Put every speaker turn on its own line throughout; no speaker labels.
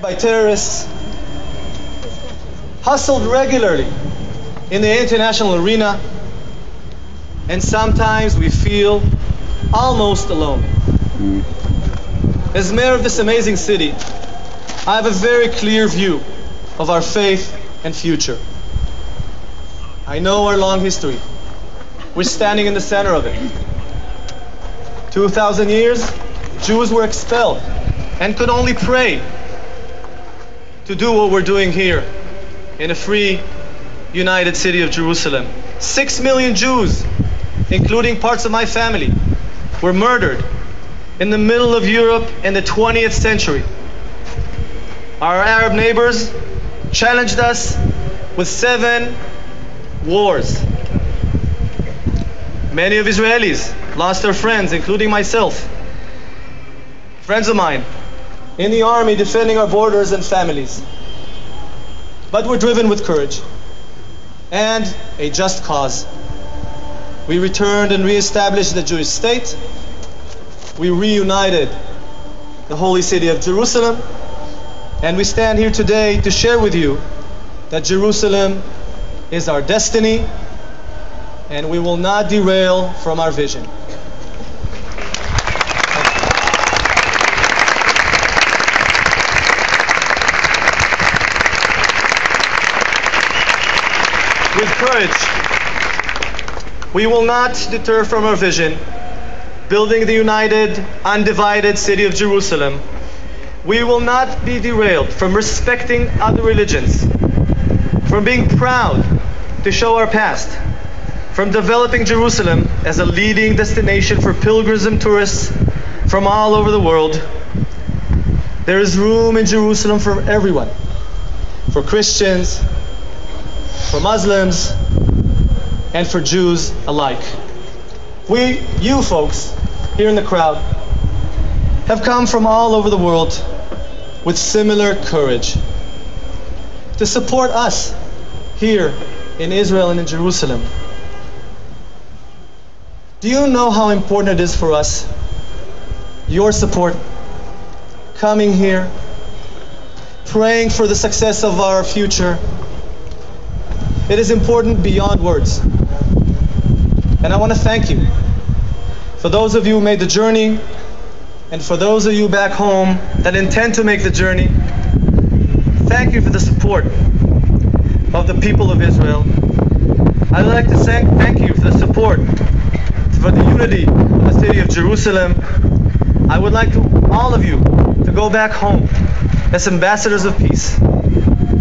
by terrorists, hustled regularly in the international arena, and sometimes we feel almost alone. As mayor of this amazing city, I have a very clear view of our faith and future. I know our long history. We're standing in the center of it. 2,000 years, Jews were expelled and could only pray to do what we're doing here in a free, united city of Jerusalem. 6 million Jews, including parts of my family, were murdered in the middle of Europe in the 20th century. Our Arab neighbors challenged us with 7 wars. Many of Israelis lost their friends, including myself. Friends of mine in the army defending our borders and families. But we're driven with courage and a just cause. We returned and reestablished the Jewish state. We reunited the holy city of Jerusalem. And we stand here today to share with you that Jerusalem is our destiny, and we will not derail from our vision. With courage, we will not deter from our vision, building the united, undivided city of Jerusalem. We will not be derailed from respecting other religions, from being proud to show our past, from developing Jerusalem as a leading destination for pilgrims and tourists from all over the world. There is room in Jerusalem for everyone, for Christians, for Muslims, and for Jews alike. You folks here in the crowd have come from all over the world with similar courage to support us here in Israel and in Jerusalem. Do you know how important it is for us, your support, coming here, praying for the success of our future? It is important beyond words. And I want to thank you. For those of you who made the journey, and for those of you back home that intend to make the journey, thank you for the support of the people of Israel. I'd like to thank you for the support, for the unity of the city of Jerusalem. I would like all of you to go back home as ambassadors of peace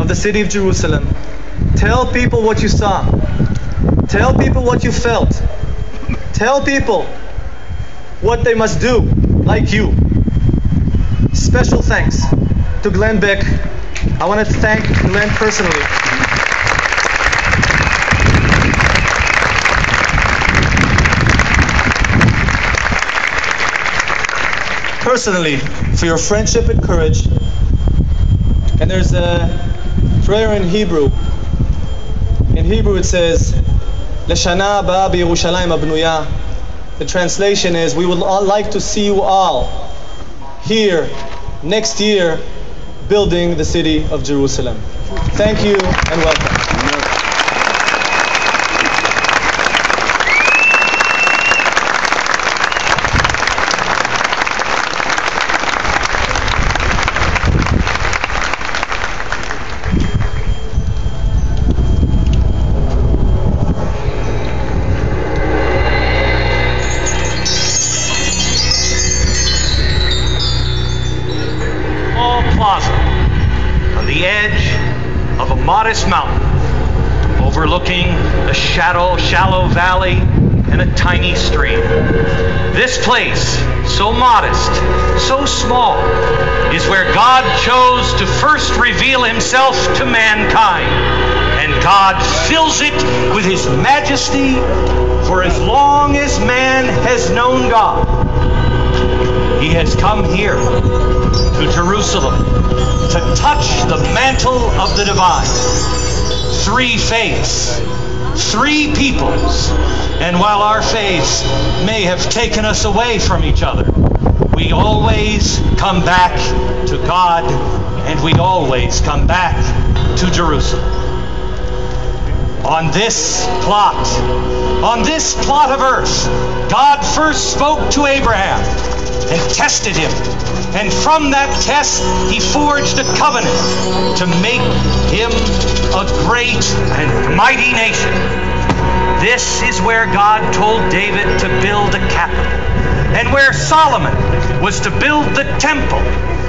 of the city of Jerusalem. Tell people what you saw. Tell people what you felt. Tell people what they must do, like you. Special thanks to Glenn Beck. I want to thank Glenn personally. Personally, for your friendship and courage. And there's a prayer in Hebrew. In Hebrew it says, Leshana haba b'Yerushalayim habnuya. The translation is, we would all like to see you all here next year building the city of Jerusalem. Thank you and welcome.
On the edge of a modest mountain, overlooking a shallow valley and a tiny stream. This place, so modest, so small, is where God chose to first reveal himself to mankind. And God fills it with his majesty for as long as man has known God. He has come here to Jerusalem to touch the mantle of the divine. 3 faiths, 3 peoples, and while our faiths may have taken us away from each other, we always come back to God and we always come back to Jerusalem. On this plot of earth, God first spoke to Abraham and tested him. And from that test, he forged a covenant to make him a great and mighty nation. This is where God told David to build a capital, and where Solomon was to build the temple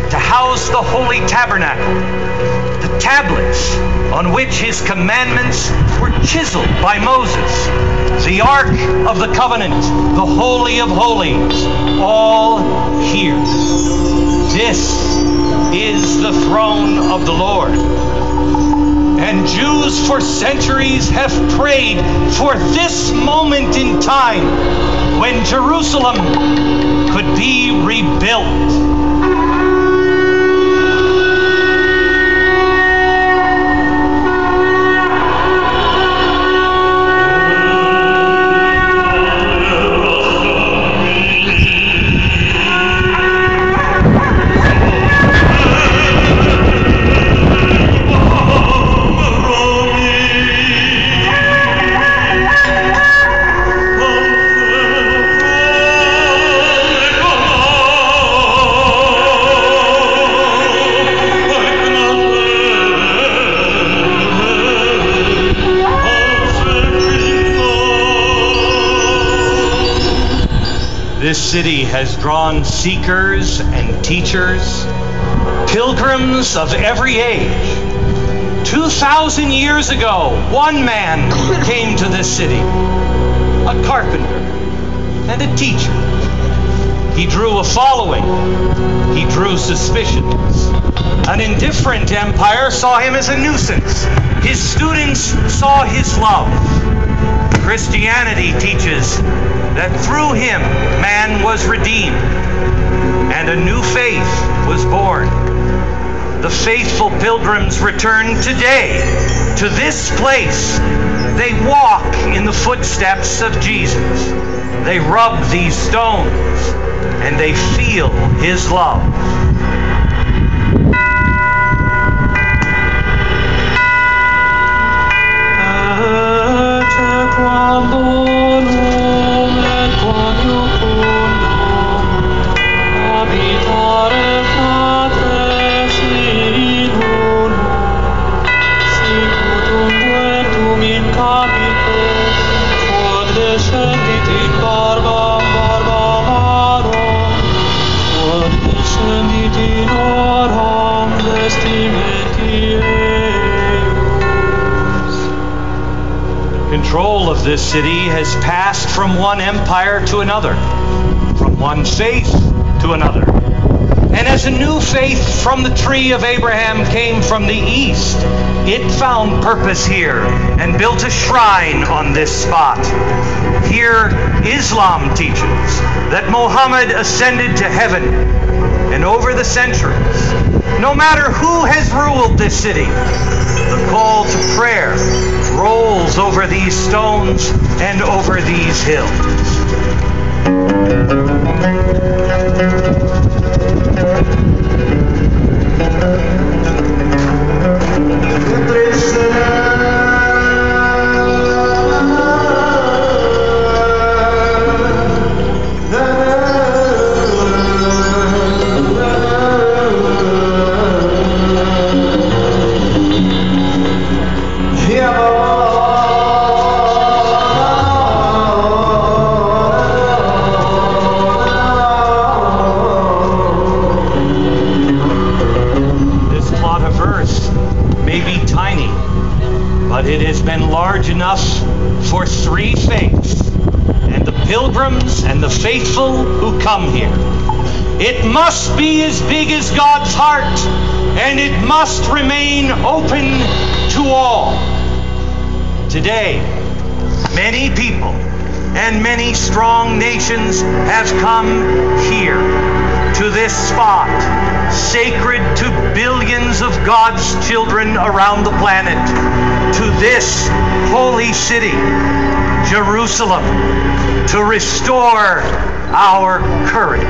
to house the holy tabernacle. The tablets on which his commandments were chiseled by Moses, the Ark of the Covenant, the Holy of Holies, all here. This is the throne of the Lord. And Jews for centuries have prayed for this moment in time when Jerusalem could be rebuilt. This city has drawn seekers and teachers, pilgrims of every age. 2,000 years ago, one man came to this city, a carpenter and a teacher. He drew a following. He drew suspicions. An indifferent empire saw him as a nuisance. His students saw his love. Christianity teaches that through him man was redeemed and a new faith was born. The faithful pilgrims return today to this place. They walk in the footsteps of Jesus. They rub these stones and they feel his love. Control of this city has passed from one empire to another, from one faith to another. And as a new faith from the tree of Abraham came from the east, it found purpose here and built a shrine on this spot. Here, Islam teaches that Muhammad ascended to heaven, and over the centuries, no matter who has ruled this city, the call to prayer rolls over these stones and over these hills. But it has been large enough for three faiths and the pilgrims and the faithful who come here. It must be as big as God's heart, and it must remain open to all. Today, many people and many strong nations have come here to this spot, sacred to billions of God's children around the planet, to this holy city, Jerusalem, to restore our courage.